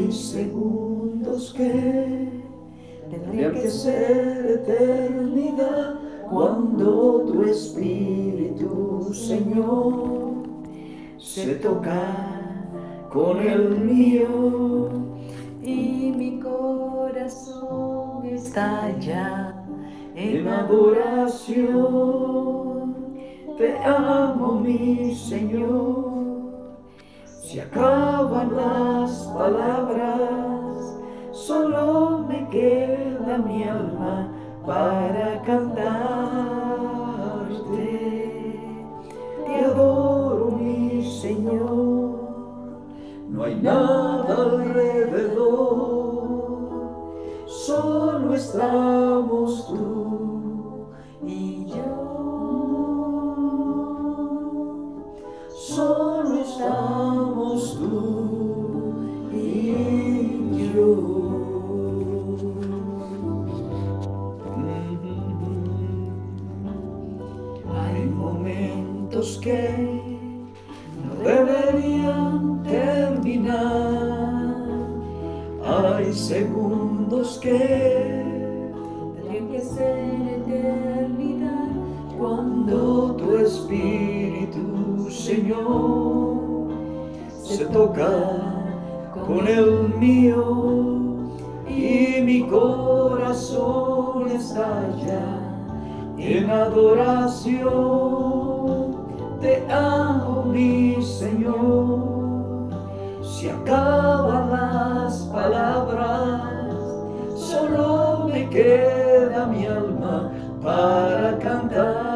Hay segundos que tendrían que ser eternidad cuando tu espíritu, Señor, se toca con el mío y mi corazón estalla en adoración. Te amo, mi Señor. Se acaban las palabras, solo me queda mi alma para cantarte. Te adoro, mi Señor. No hay nada alrededor, solo estamos tú y yo. Solo estamos tú y yo. Hay momentos que no deberían terminar. Hay segundos que tendrían que ser eternidad cuando tu espíritu, Señor, se toca con el mío y mi corazón estalla en adoración. Te amo, mi Señor. Se acaban las palabras, solo me queda mi alma para cantarte.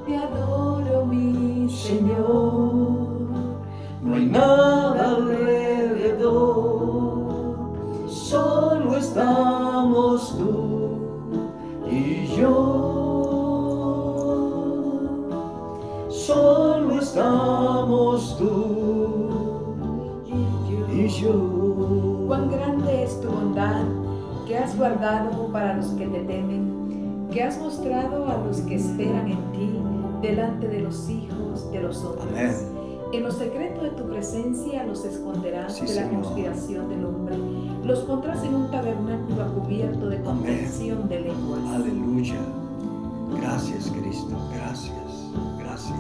Te adoro, mi Señor. No hay nada alrededor, solo estamos tú y yo. Solo estamos tú y yo. Cuán grande es tu bondad que has guardado para los que te temen, que has mostrado a los que esperan en ti delante de los hijos de los hombres. Amén. En lo secreto de tu presencia los esconderás Sí, de la Señor. conspiración del hombre. Los pondrás en un tabernáculo cubierto de contención de lenguas. Aleluya. Gracias, Cristo. Gracias. Gracias.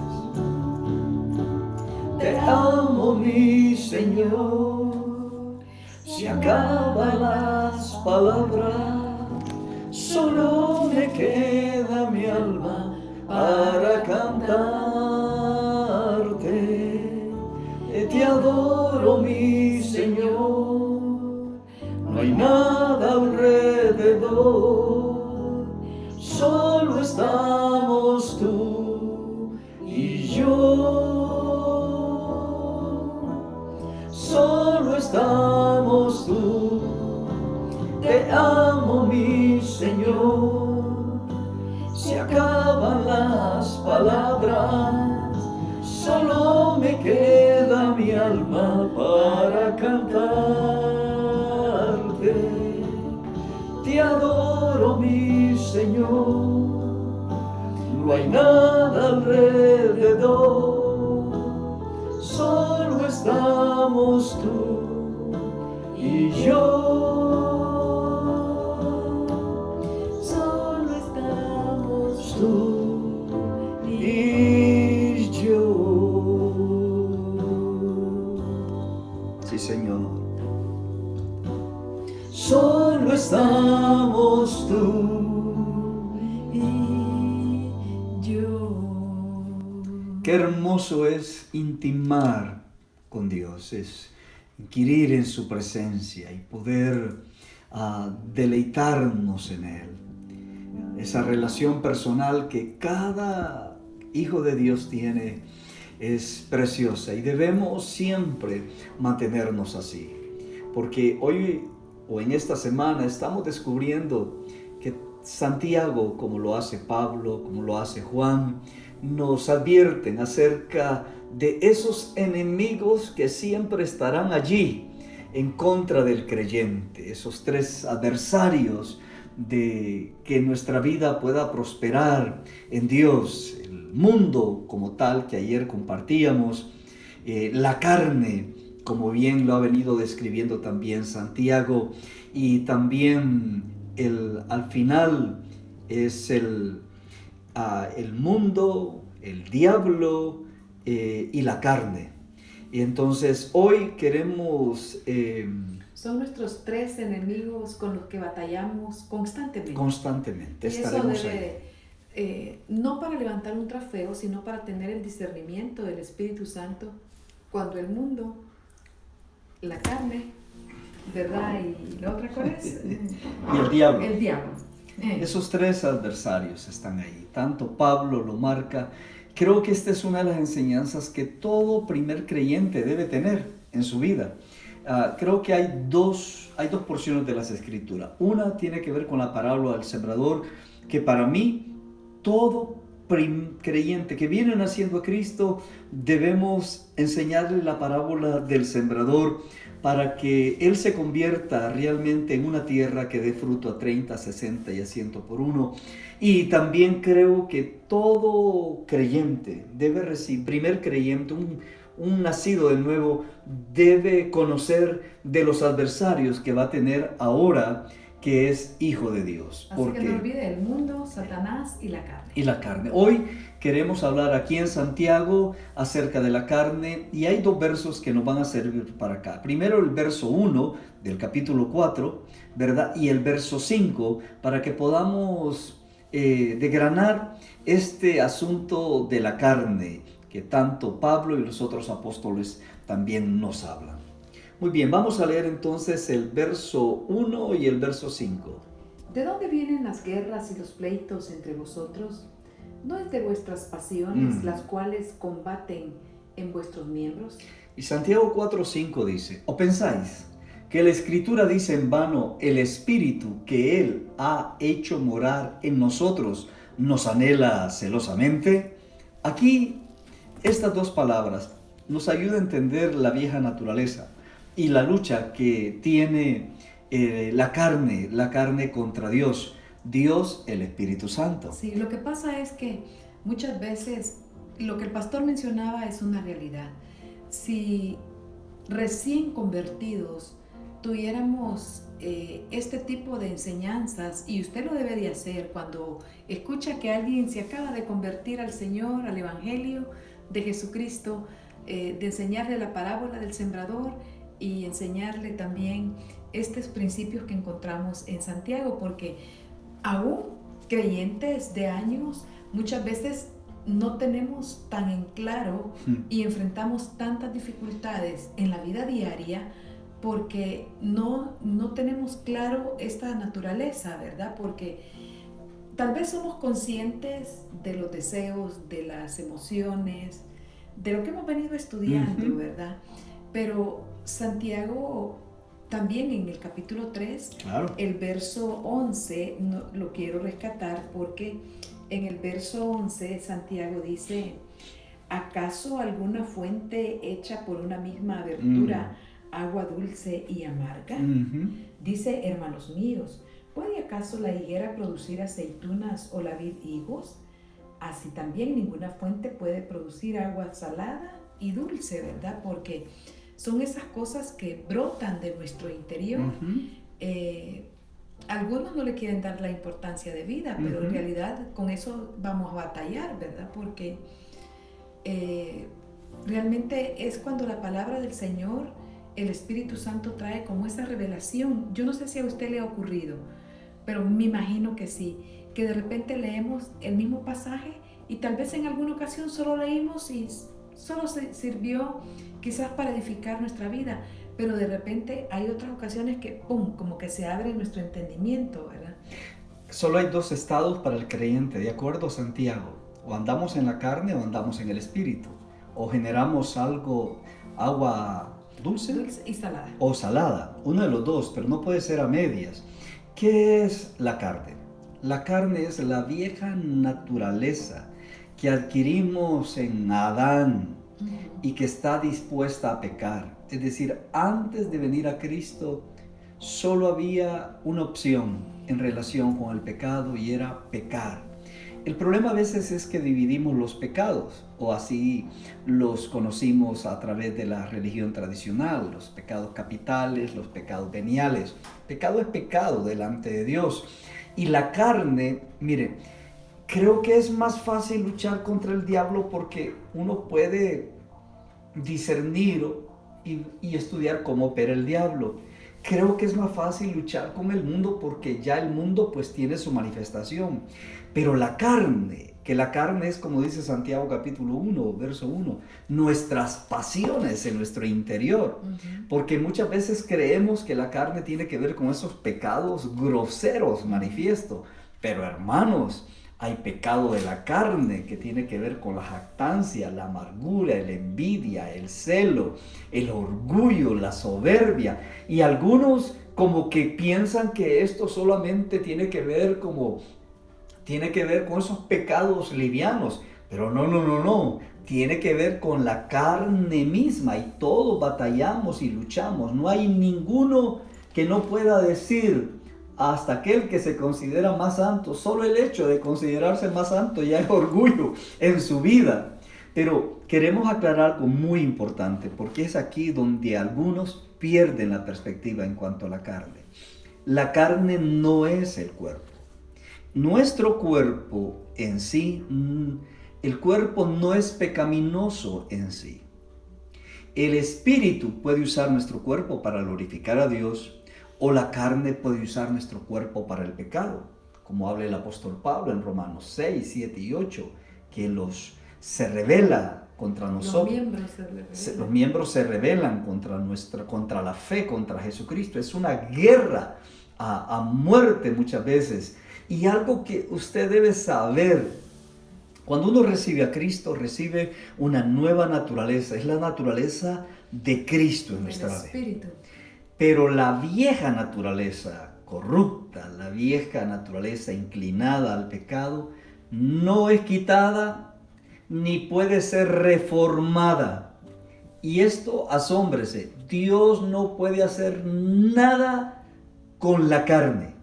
Te amo, mi Señor. Se acaban las palabras, solo me queda mi alma para cantarte. Te adoro, mi Señor. No hay nada alrededor, solo estamos tú y yo. Solo estamos tú. Te amo, mi Señor. Se acaban las palabras, solo me queda mi alma para cantarte. Te adoro, mi Señor. No hay nada alrededor, solo estamos tú y yo. Solo estamos tú y yo. Sí, Señor. Solo estamos tú y yo. Qué hermoso es intimar con Dios, es inquirir en su presencia y poder deleitarnos en Él. Esa relación personal que cada hijo de Dios tiene es preciosa y debemos siempre mantenernos así, porque hoy o en esta semana estamos descubriendo que Santiago, como lo hace Pablo, como lo hace Juan, nos advierten acerca de esos enemigos que siempre estarán allí en contra del creyente, esos tres adversarios de que nuestra vida pueda prosperar en Dios, el mundo como tal que ayer compartíamos, la carne como bien lo ha venido describiendo también Santiago, y también al final es el mundo, el diablo y la carne. Y entonces hoy queremos... Son nuestros tres enemigos con los que batallamos constantemente. Constantemente, y estaremos eso ahí. No para levantar un trofeo, sino para tener el discernimiento del Espíritu Santo cuando el mundo, la carne, ¿verdad? ¿Y la otra cuál es? Y el diablo. El diablo. Esos tres adversarios están ahí. Tanto Pablo lo marca. Creo que esta es una de las enseñanzas que todo primer creyente debe tener en su vida. Creo que hay dos porciones de las Escrituras. Una tiene que ver con la parábola del sembrador, que para mí todo creyente que viene naciendo a Cristo debemos enseñarle la parábola del sembrador para que él se convierta realmente en una tierra que dé fruto a 30, 60 y a 100 por uno. Y también creo que todo creyente debe recibir, primer creyente, un nacido de nuevo, debe conocer de los adversarios que va a tener ahora que es hijo de Dios. Así que no olvide el mundo, Satanás y la carne. Y la carne. Hoy queremos hablar aquí en Santiago acerca de la carne, y hay dos versos que nos van a servir para acá. Primero el verso 1 del capítulo 4, ¿verdad? Y el verso 5, para que podamos desgranar este asunto de la carne, que tanto Pablo y los otros apóstoles también nos hablan. Muy bien, vamos a leer entonces el verso 1 y el verso 5. ¿De dónde vienen las guerras y los pleitos entre vosotros? ¿No es de vuestras pasiones las cuales combaten en vuestros miembros? Y Santiago 4:5 dice: ¿O pensáis que la Escritura dice en vano, el Espíritu que Él ha hecho morar en nosotros nos anhela celosamente? Aquí estas dos palabras nos ayudan a entender la vieja naturaleza y la lucha que tiene la carne contra Dios, el Espíritu Santo. Sí, lo que pasa es que muchas veces lo que el pastor mencionaba es una realidad. Si recién convertidos tuviéramos este tipo de enseñanzas, y usted lo debe de hacer cuando escucha que alguien se acaba de convertir al Señor, al Evangelio de Jesucristo, de enseñarle la parábola del sembrador y enseñarle también estos principios que encontramos en Santiago, porque aún creyentes de años muchas veces no tenemos tan en claro y enfrentamos tantas dificultades en la vida diaria porque no tenemos claro esta naturaleza, ¿verdad? Porque tal vez somos conscientes de los deseos, de las emociones, de lo que hemos venido estudiando, ¿verdad? Pero Santiago también en el capítulo 3, claro, el verso 11, lo quiero rescatar porque en el verso 11 Santiago dice: ¿acaso alguna fuente hecha por una misma abertura, agua dulce y amarga? Dice: hermanos míos, ¿puede acaso la higuera producir aceitunas o la vid higos? Así también ninguna fuente puede producir agua salada y dulce, ¿verdad? Porque son esas cosas que brotan de nuestro interior. Algunos no le quieren dar la importancia de vida, pero en realidad con eso vamos a batallar, ¿verdad? Porque realmente es cuando la palabra del Señor, el Espíritu Santo trae como esa revelación. Yo no sé si a usted le ha ocurrido, pero me imagino que sí, que de repente leemos el mismo pasaje y tal vez en alguna ocasión solo leímos y solo sirvió quizás para edificar nuestra vida, pero de repente hay otras ocasiones que ¡pum!, como que se abre nuestro entendimiento, ¿verdad? Solo hay dos estados para el creyente, de acuerdo a Santiago: o andamos en la carne o andamos en el Espíritu, o generamos agua dulce y salada, o salada, uno de los dos, pero no puede ser a medias. ¿Qué es la carne? La carne es la vieja naturaleza que adquirimos en Adán y que está dispuesta a pecar. Es decir, antes de venir a Cristo solo había una opción en relación con el pecado, y era pecar. El problema a veces es que dividimos los pecados, o así los conocimos a través de la religión tradicional, los pecados capitales, los pecados veniales. Pecado es pecado delante de Dios. Y la carne, mire, creo que es más fácil luchar contra el diablo porque uno puede discernir y estudiar cómo opera el diablo. Creo que es más fácil luchar con el mundo porque ya el mundo pues tiene su manifestación. Pero la carne, que la carne es como dice Santiago capítulo 1, verso 1, nuestras pasiones en nuestro interior. Porque muchas veces creemos que la carne tiene que ver con esos pecados groseros manifiestos. Pero hermanos, hay pecado de la carne que tiene que ver con la jactancia, la amargura, la envidia, el celo, el orgullo, la soberbia. Y algunos como que piensan que esto solamente tiene que ver con esos pecados livianos. Pero no. Tiene que ver con la carne misma y todos batallamos y luchamos. No hay ninguno que no pueda decir, hasta aquel que se considera más santo, solo el hecho de considerarse más santo ya es orgullo en su vida. Pero queremos aclarar algo muy importante, porque es aquí donde algunos pierden la perspectiva en cuanto a la carne. La carne no es el cuerpo. Nuestro cuerpo en sí, el cuerpo no es pecaminoso en sí. El espíritu puede usar nuestro cuerpo para glorificar a Dios, o la carne puede usar nuestro cuerpo para el pecado, como habla el apóstol Pablo en Romanos 6, 7 y 8, que se revela contra nosotros. Los miembros se rebelan contra la fe, contra Jesucristo. Es una guerra a muerte muchas veces. Y algo que usted debe saber, cuando uno recibe a Cristo, recibe una nueva naturaleza. Es la naturaleza de Cristo en nuestra vida. Pero la vieja naturaleza corrupta, la vieja naturaleza inclinada al pecado, no es quitada ni puede ser reformada. Y esto, asómbrese, Dios no puede hacer nada con la carne.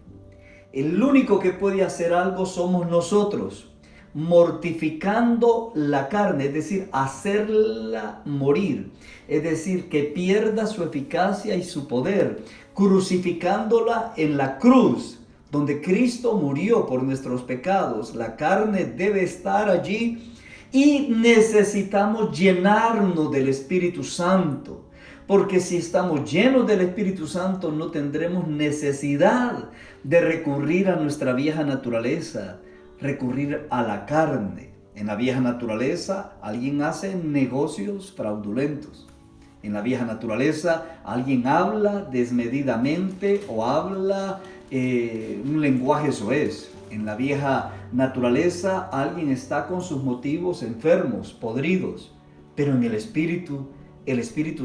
El único que puede hacer algo somos nosotros, mortificando la carne, es decir, hacerla morir, es decir, que pierda su eficacia y su poder, crucificándola en la cruz, donde Cristo murió por nuestros pecados. La carne debe estar allí y necesitamos llenarnos del Espíritu Santo. Porque si estamos llenos del Espíritu Santo, no tendremos necesidad de recurrir a nuestra vieja naturaleza, recurrir a la carne. En la vieja naturaleza, alguien hace negocios fraudulentos. En la vieja naturaleza, alguien habla desmedidamente o habla un lenguaje soez. En la vieja naturaleza, alguien está con sus motivos enfermos, podridos. Pero en el Espíritu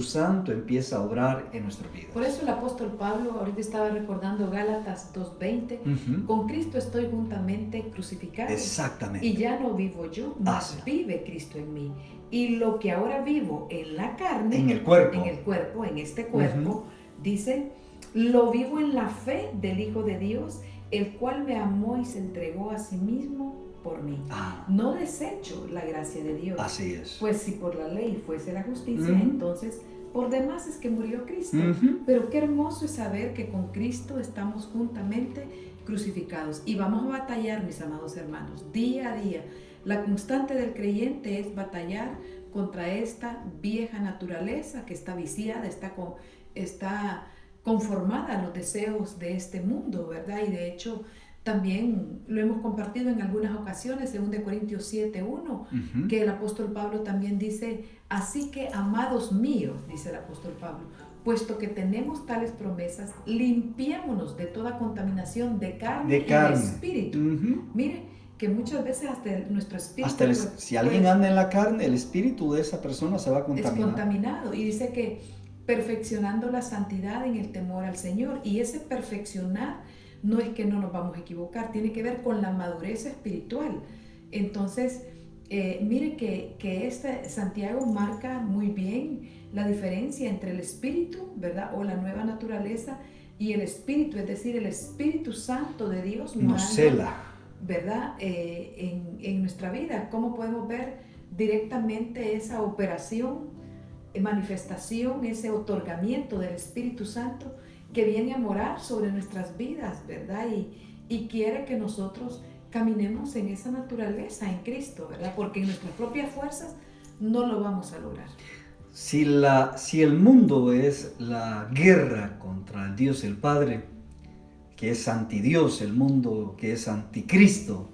Santo empieza a obrar en nuestras vidas. Por eso el apóstol Pablo, ahorita estaba recordando Gálatas 2:20, con Cristo estoy juntamente crucificado. Exactamente. Y ya no vivo yo, mas vive Cristo en mí. Y lo que ahora vivo en la carne, en este cuerpo, dice, lo vivo en la fe del Hijo de Dios, el cual me amó y se entregó a sí mismo por mí. No desecho la gracia de Dios. Así es. Pues si por la ley fuese la justicia, entonces por demás es que murió Cristo. Pero qué hermoso es saber que con Cristo estamos juntamente crucificados. Y vamos a batallar, mis amados hermanos, día a día. La constante del creyente es batallar contra esta vieja naturaleza que está viciada, está conformada a los deseos de este mundo, ¿verdad? Y de hecho, también lo hemos compartido en algunas ocasiones, en 2 Corintios 7:1, que el apóstol Pablo también dice, así que, amados míos, dice el apóstol Pablo, puesto que tenemos tales promesas, limpiémonos de toda contaminación de carne y de espíritu. Mire, que muchas veces hasta nuestro espíritu... si alguien anda en la carne, el espíritu de esa persona se va a contaminar. Es contaminado. Y dice que perfeccionando la santidad en el temor al Señor. Y ese perfeccionar no es que no nos vamos a equivocar, tiene que ver con la madurez espiritual. Entonces, mire que Santiago marca muy bien la diferencia entre el espíritu, ¿verdad? O la nueva naturaleza y el espíritu, es decir, el Espíritu Santo de Dios nos cela. ¿verdad? En nuestra vida. ¿Cómo podemos ver directamente esa operación, manifestación, ese otorgamiento del Espíritu Santo que viene a morar sobre nuestras vidas, ¿verdad? Y quiere que nosotros caminemos en esa naturaleza en Cristo, ¿verdad? Porque en nuestras propias fuerzas no lo vamos a lograr. Si el mundo es la guerra contra el Dios el Padre, que es antidios, el mundo que es anticristo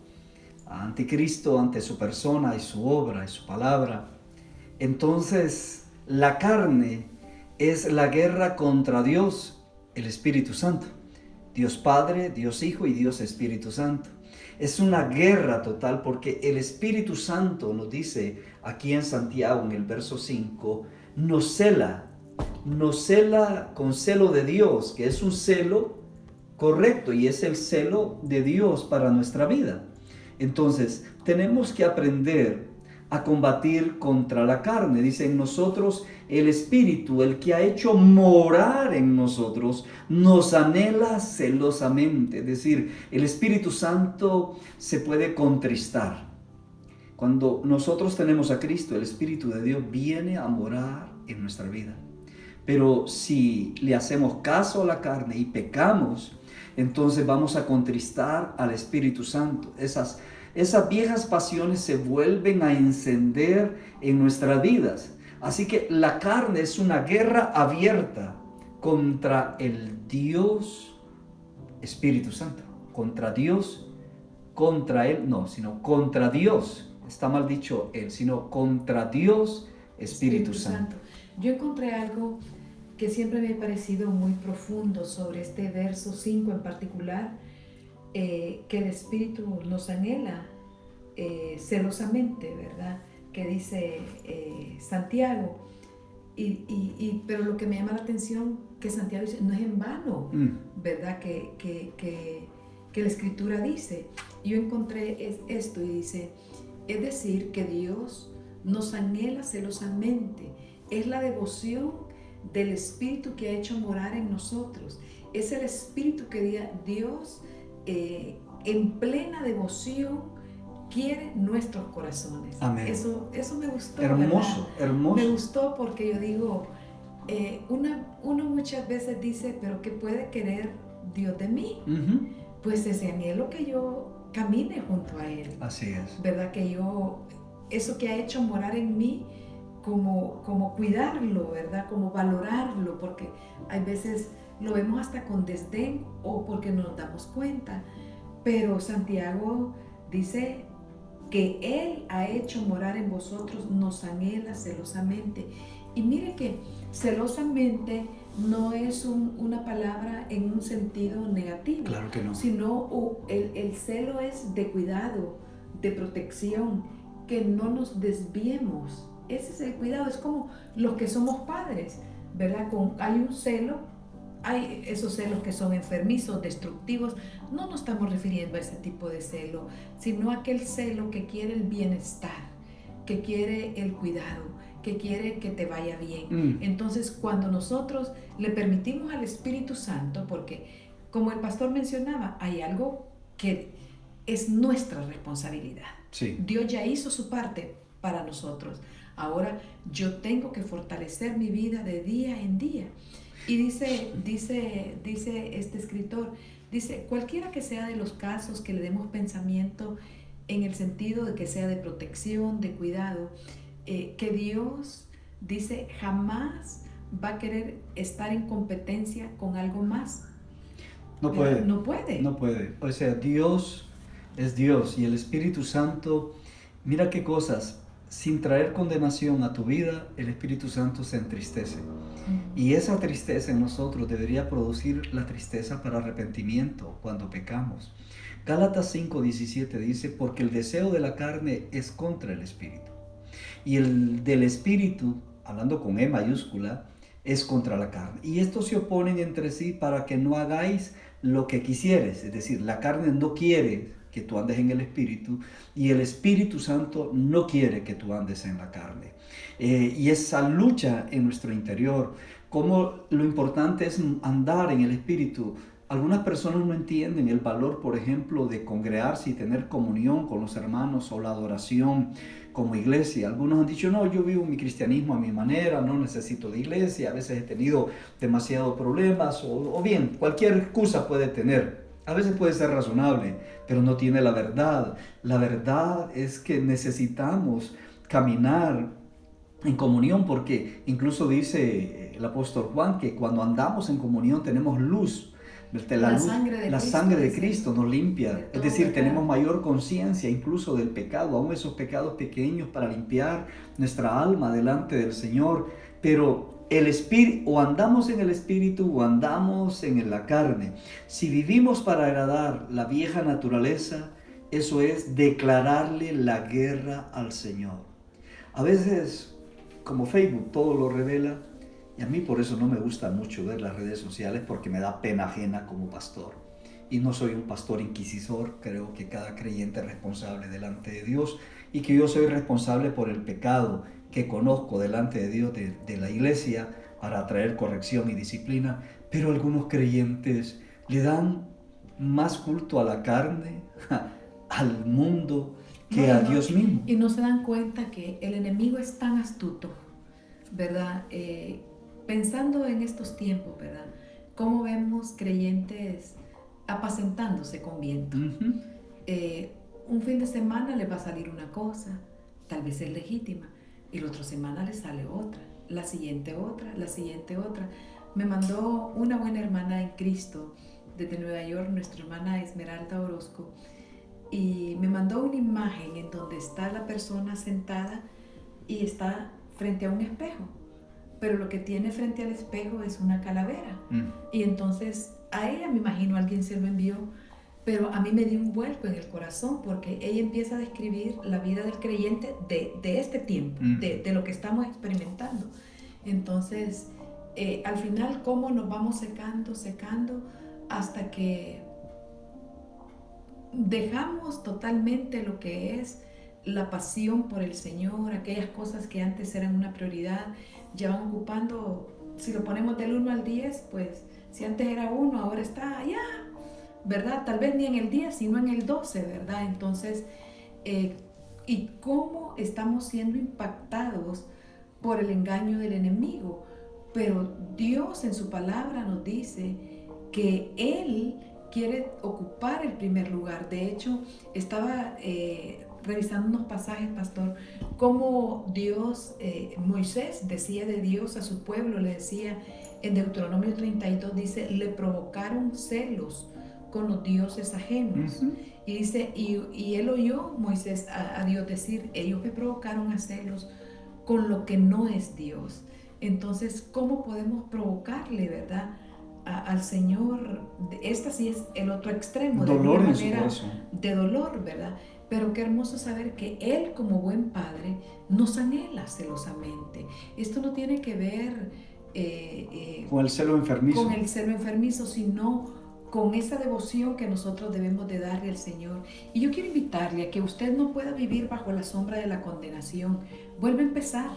ante su persona y su obra y su palabra, entonces la carne es la guerra contra Dios, el Espíritu Santo. Dios Padre, Dios Hijo y Dios Espíritu Santo. Es una guerra total porque el Espíritu Santo nos dice aquí en Santiago, en el verso 5, nos cela con celo de Dios, que es un celo correcto y es el celo de Dios para nuestra vida. Entonces, tenemos que aprender a combatir contra la carne. Dice en nosotros el Espíritu, el que ha hecho morar en nosotros, nos anhela celosamente. Es decir, el Espíritu Santo se puede contristar. Cuando nosotros tenemos a Cristo, el Espíritu de Dios viene a morar en nuestra vida. Pero si le hacemos caso a la carne y pecamos, entonces vamos a contristar al Espíritu Santo. Esas viejas pasiones se vuelven a encender en nuestras vidas. Así que la carne es una guerra abierta contra el Dios Espíritu Santo. Contra Dios, contra Él, no, sino contra Dios. Está mal dicho Él, sino contra Dios Espíritu Santo. Yo encontré algo que siempre me ha parecido muy profundo sobre este verso 5 en particular, que el Espíritu nos anhela celosamente, ¿verdad? Que dice Santiago. Pero lo que me llama la atención, que Santiago dice, no es en vano, ¿verdad? Que la Escritura dice. Yo encontré esto y dice, es decir, que Dios nos anhela celosamente. Es la devoción del Espíritu que ha hecho morar en nosotros. Es el Espíritu que Dios en plena devoción quiere nuestros corazones. Amén. Eso me gustó. Hermoso, ¿verdad? hermoso. Me gustó porque yo digo, uno muchas veces dice, pero ¿qué puede querer Dios de mí? Uh-huh. Pues ese anhelo que yo camine junto a Él. Así es. ¿Verdad? Que eso que ha hecho morar en mí, como cuidarlo, ¿verdad? Como valorarlo, porque hay veces lo vemos hasta con desdén o porque no nos damos cuenta. Pero Santiago dice que Él ha hecho morar en vosotros, nos anhela celosamente. Y mire que celosamente no es una palabra en un sentido negativo. Claro que no. Sino el celo es de cuidado, de protección, que no nos desviemos. Ese es el cuidado, es como los que somos padres, ¿verdad? Hay un celo, hay esos celos que son enfermizos, destructivos. No nos estamos refiriendo a ese tipo de celo, sino a aquel celo que quiere el bienestar, que quiere el cuidado, que quiere que te vaya bien. Entonces, cuando nosotros le permitimos al Espíritu Santo, porque como el pastor mencionaba, hay algo que es nuestra responsabilidad. Sí. Dios ya hizo su parte para nosotros. Ahora yo tengo que fortalecer mi vida de día en día. Y dice este escritor, dice, cualquiera que sea de los casos que le demos pensamiento en el sentido de que sea de protección, de cuidado, que Dios, dice, jamás va a querer estar en competencia con algo más. No puede. No puede. No puede. O sea, Dios es Dios y el Espíritu Santo, mira qué cosas, sin traer condenación a tu vida, el Espíritu Santo se entristece. Y esa tristeza en nosotros debería producir la tristeza para arrepentimiento cuando pecamos. Gálatas 5:17 dice, porque el deseo de la carne es contra el Espíritu. Y el del Espíritu, hablando con E mayúscula, es contra la carne. Y estos se oponen entre sí para que no hagáis lo que quisieres. Es decir, la carne no quiere que tú andes en el Espíritu y el Espíritu Santo no quiere que tú andes en la carne. Y esa lucha en nuestro interior, como lo importante es andar en el Espíritu, Algunas personas no entienden el valor, por ejemplo, de congregarse y tener comunión con los hermanos o la adoración como iglesia. Algunos han dicho, no, yo vivo mi cristianismo a mi manera, no necesito de iglesia, a veces he tenido demasiados problemas o bien, cualquier excusa puede tener. A veces puede ser razonable, pero no tiene la verdad. La verdad es que necesitamos caminar en comunión, porque incluso dice el apóstol Juan que cuando andamos en comunión tenemos luz. La sangre de Cristo nos limpia, es decir, tenemos mayor conciencia incluso del pecado, aún esos pecados pequeños, para limpiar nuestra alma delante del Señor. Pero el espíritu, o andamos en el espíritu o andamos en la carne. Si vivimos para agradar la vieja naturaleza, eso es declararle la guerra al Señor. A veces, como Facebook todo lo revela, y a mí por eso no me gusta mucho ver las redes sociales, porque me da pena ajena como pastor. Y no soy un pastor inquisidor, creo que cada creyente es responsable delante de Dios y que yo soy responsable por el pecado que conozco delante de Dios de la iglesia para traer corrección y disciplina. Pero algunos creyentes le dan más culto a la carne, al mundo, que a Dios mismo. Y no se dan cuenta que el enemigo es tan astuto, ¿verdad? Pensando en estos tiempos, ¿verdad? Cómo vemos creyentes apacentándose con viento. Uh-huh. Un fin de semana les va a salir una cosa, tal vez es legítima, y la otra semana les sale otra, la siguiente otra, la siguiente otra. Me mandó una buena hermana en Cristo desde Nueva York, nuestra hermana Esmeralda Orozco, y me mandó una imagen en donde está la persona sentada y está frente a un espejo. Pero lo que tiene frente al espejo es una calavera. Y entonces a ella, me imagino, alguien se lo envió, pero a mí me dio un vuelco en el corazón, porque ella empieza a describir la vida del creyente de este tiempo, de lo que estamos experimentando. Entonces, al final, cómo nos vamos secando, hasta que dejamos totalmente lo que es la pasión por el Señor, aquellas cosas que antes eran una prioridad, ya van ocupando, si lo ponemos del 1 al 10, pues si antes era 1, ahora está allá, ¿verdad? Tal vez ni en el 10, sino en el 12, ¿verdad? Entonces, ¿y cómo estamos siendo impactados por el engaño del enemigo? Pero Dios en su palabra nos dice que Él quiere ocupar el primer lugar. De hecho, estaba revisando unos pasajes, pastor, cómo Dios, Moisés decía de Dios a su pueblo, le decía en Deuteronomio 32, dice, le provocaron celos con los dioses ajenos. Uh-huh. Y dice, y él oyó, Moisés, a Dios decir, ellos me provocaron a celos con lo que no es Dios. Entonces, ¿cómo podemos provocarle, verdad, al Señor? Esta sí es el otro extremo, dolor de en su corazón, de dolor, ¿verdad? Pero qué hermoso saber que Él, como buen Padre, nos anhela celosamente. Esto no tiene que ver con el celo enfermizo, sino con esa devoción que nosotros debemos de darle al Señor. Y yo quiero invitarle a que usted no pueda vivir bajo la sombra de la condenación. Vuelva a empezar,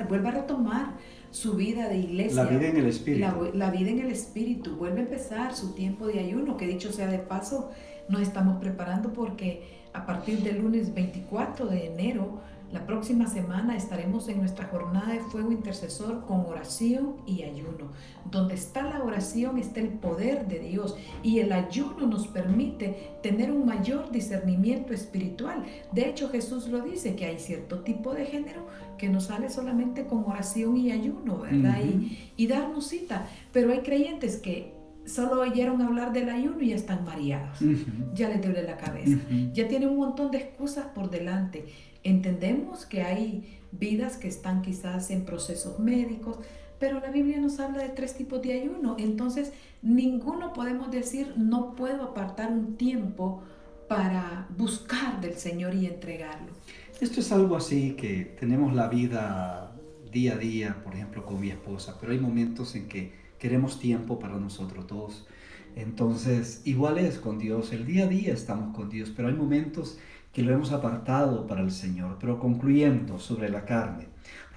vuelva a retomar su vida de iglesia. La vida en el Espíritu. La vida en el Espíritu. Vuelve a empezar su tiempo de ayuno, que dicho sea de paso, nos estamos preparando porque a partir del lunes 24 de enero, la próxima semana, estaremos en nuestra jornada de fuego intercesor con oración y ayuno. Donde está la oración está el poder de Dios, y el ayuno nos permite tener un mayor discernimiento espiritual. De hecho, Jesús lo dice, que hay cierto tipo de género que nos sale solamente con oración y ayuno, ¿verdad? Uh-huh. Y darnos cita. Pero hay creyentes que solo oyeron hablar del ayuno y ya están mareados. Uh-huh. Ya les duele la cabeza. Uh-huh. Ya tienen un montón de excusas por delante. Entendemos que hay vidas que están quizás en procesos médicos, pero la Biblia nos habla de 3 tipos de ayuno. Entonces, ninguno podemos decir, no puedo apartar un tiempo para buscar del Señor y entregarlo. Esto es algo así que tenemos la vida día a día, por ejemplo, con mi esposa, pero hay momentos en que queremos tiempo para nosotros dos. Entonces, igual es con Dios, el día a día estamos con Dios, pero hay momentos que lo hemos apartado para el Señor. Pero concluyendo sobre la carne,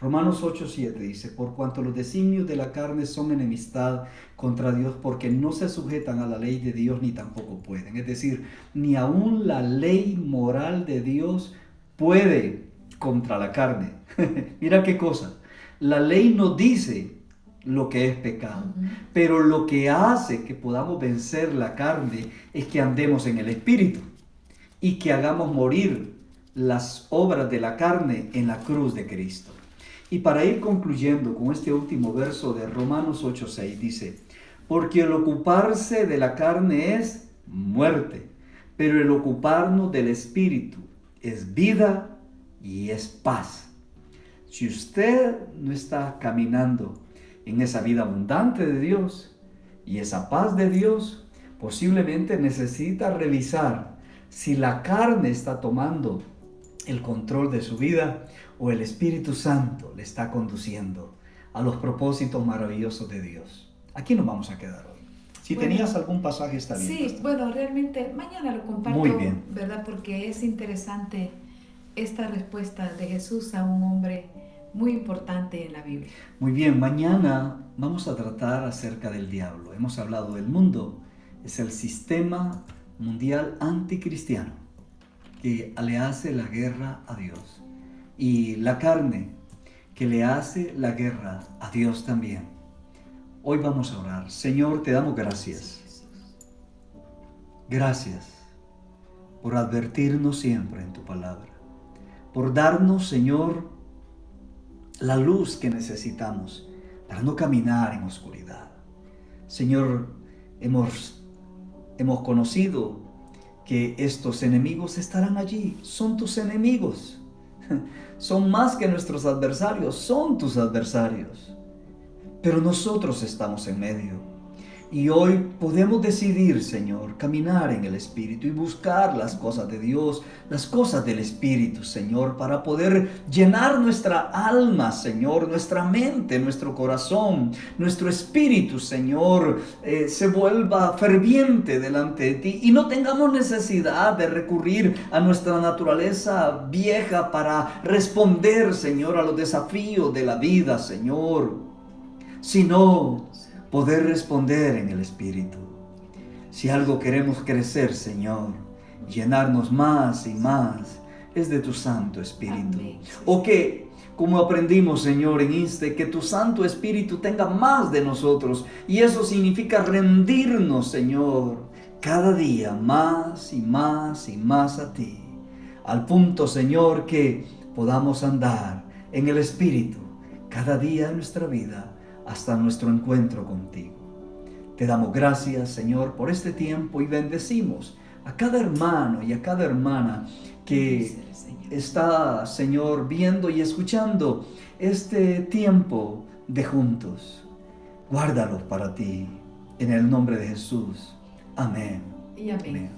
Romanos 8:7 dice, por cuanto los designios de la carne son enemistad contra Dios, porque no se sujetan a la ley de Dios ni tampoco pueden. Es decir, ni aún la ley moral de Dios puede contra la carne. Mira qué cosa. La ley nos dice lo que es pecado, pero lo que hace que podamos vencer la carne es que andemos en el Espíritu y que hagamos morir las obras de la carne en la cruz de Cristo. Y para ir concluyendo con este último verso de Romanos 8:6 dice, porque el ocuparse de la carne es muerte, pero el ocuparnos del Espíritu es vida y es paz. Si usted no está caminando en esa vida abundante de Dios y esa paz de Dios, posiblemente necesita revisar si la carne está tomando el control de su vida o el Espíritu Santo le está conduciendo a los propósitos maravillosos de Dios. Aquí nos vamos a quedar hoy. Si tenías algún pasaje, está bien. Sí, pastor. bueno, realmente mañana lo comparto. Muy bien. ¿Verdad? Porque es interesante esta respuesta de Jesús a un hombre muy importante en la Biblia. Muy bien, mañana vamos a tratar acerca del diablo. Hemos hablado del mundo. Es el sistema mundial anticristiano que le hace la guerra a Dios. Y la carne que le hace la guerra a Dios también. Hoy vamos a orar. Señor, te damos gracias. Gracias por advertirnos siempre en tu palabra. Por darnos, Señor, la luz que necesitamos para no caminar en oscuridad. Señor, hemos conocido que estos enemigos estarán allí. Son tus enemigos. Son más que nuestros adversarios, son tus adversarios. Pero nosotros estamos en medio. Y hoy podemos decidir, Señor, caminar en el Espíritu y buscar las cosas de Dios, las cosas del Espíritu, Señor, para poder llenar nuestra alma, Señor, nuestra mente, nuestro corazón, nuestro espíritu, Señor, se vuelva ferviente delante de ti y no tengamos necesidad de recurrir a nuestra naturaleza vieja para responder, Señor, a los desafíos de la vida, Señor, sino poder responder en el Espíritu. Si algo queremos crecer, Señor, llenarnos más y más, es de tu Santo Espíritu. Amén. O que, como aprendimos, Señor, en Inste, que tu Santo Espíritu tenga más de nosotros. Y eso significa rendirnos, Señor, cada día más y más y más a ti. Al punto, Señor, que podamos andar en el Espíritu cada día de nuestra vida, hasta nuestro encuentro contigo. Te damos gracias, Señor, por este tiempo y bendecimos a cada hermano y a cada hermana que está, Señor, viendo y escuchando este tiempo de juntos. Guárdalos para ti, en el nombre de Jesús. Amén. Y amén.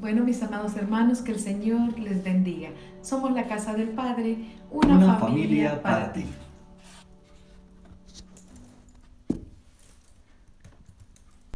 Bueno, mis amados hermanos, que el Señor les bendiga. Somos la Casa del Padre, una familia para ti.